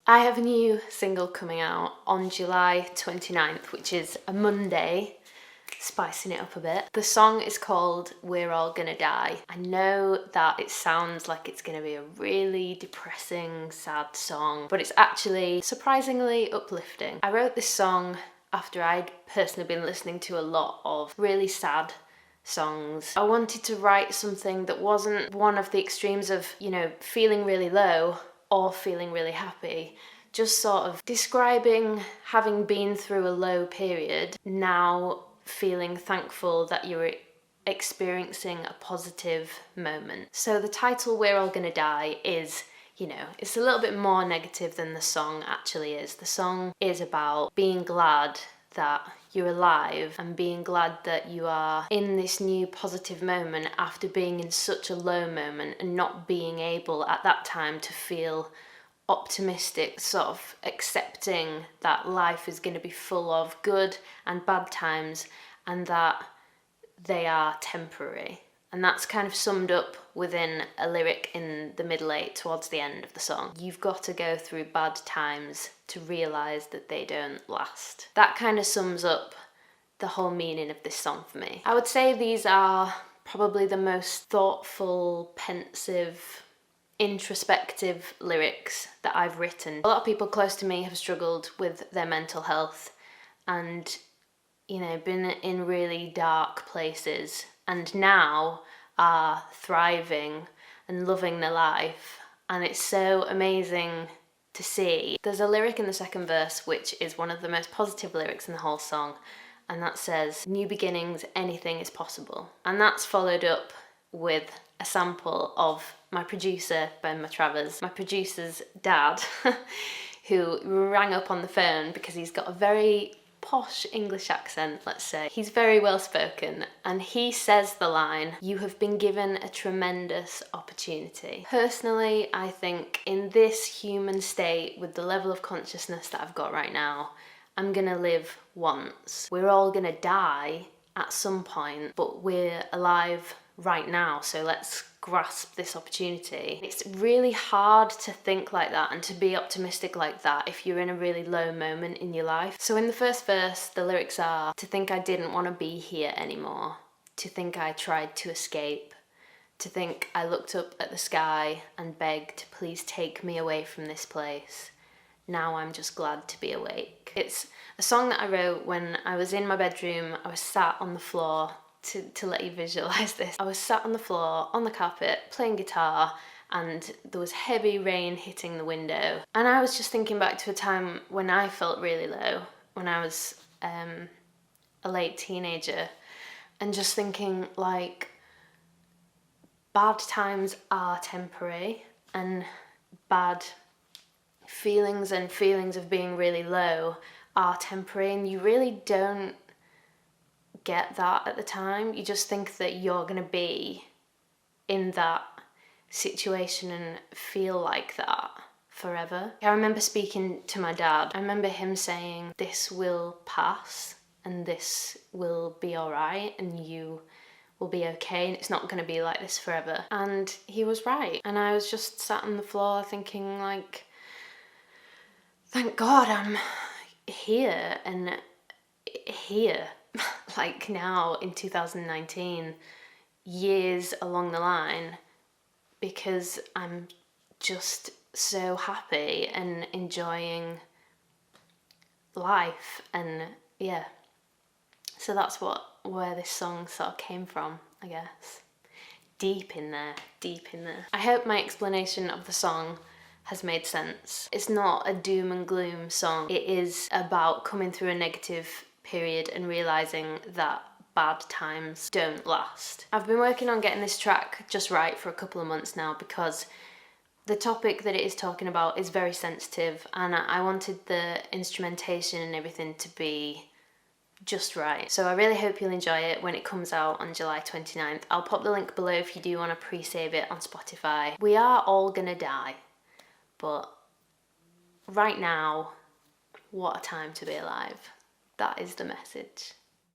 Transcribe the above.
I have a new single coming out on July 29th, which is a Monday, spicing it up a bit. The song is called We're All Gonna Die. I know that it sounds like it's gonna be a really depressing, sad song, but it's actually surprisingly uplifting. I wrote this song after I'd personally been listening to a lot of really sad songs. I wanted to write something that wasn't one of the extremes of, feeling really low or feeling really happy, just sort of describing having been through a low period, now feeling thankful that you're experiencing a positive moment. So the title We're All Gonna Die is, it's a little bit more negative than the song actually is. The song is about being glad that you're alive and being glad that you are in this new positive moment after being in such a low moment and not being able at that time to feel optimistic, sort of accepting that life is going to be full of good and bad times and that they are temporary. And that's kind of summed up within a lyric in the middle eight towards the end of the song. You've got to go through bad times to realise that they don't last. That kind of sums up the whole meaning of this song for me. I would say these are probably the most thoughtful, pensive, introspective lyrics that I've written. A lot of people close to me have struggled with their mental health and, been in really dark places and now are thriving and loving their life, and it's so amazing to see. There's a lyric in the second verse which is one of the most positive lyrics in the whole song, and that says, "New beginnings, anything is possible." And that's followed up with a sample of my producer, Ben Matravers, my producer's dad, who rang up on the phone because he's got a very posh English accent, let's say. He's very well spoken, and he says the line, "You have been given a tremendous opportunity." Personally, I think in this human state, with the level of consciousness that I've got right now, I'm gonna live once. We're all gonna die at some point, but we're alive right now, so let's grasp this opportunity. It's really hard to think like that and to be optimistic like that if you're in a really low moment in your life. So in the first verse, the lyrics are, "To think I didn't want to be here anymore, to think I tried to escape, to think I looked up at the sky and begged, please take me away from this place. Now I'm just glad to be awake." It's a song that I wrote when I was in my bedroom. I was sat on the floor. To let you visualise this, I was sat on the floor, on the carpet, playing guitar, and there was heavy rain hitting the window. And I was just thinking back to a time when I felt really low, when I was a late teenager, and just thinking like, bad times are temporary, and bad feelings and feelings of being really low are temporary, and you really don't get that at the time. You just think that you're gonna be in that situation and feel like that forever. I remember speaking to my dad. I remember him saying, "This will pass and this will be all right and you will be okay and it's not gonna be like this forever." And he was right. And I was just sat on the floor thinking like, thank God I'm here and here. Like now in 2019, years along the line, because I'm just so happy and enjoying life, and yeah. So that's where this song sort of came from, I guess. Deep in there. I hope my explanation of the song has made sense. It's not a doom and gloom song. It is about coming through a negative period and realising that bad times don't last. I've been working on getting this track just right for a couple of months now because the topic that it is talking about is very sensitive, and I wanted the instrumentation and everything to be just right. So I really hope you'll enjoy it when it comes out on July 29th. I'll pop the link below if you do want to pre-save it on Spotify. We are all gonna die, but right now, what a time to be alive. That is the message.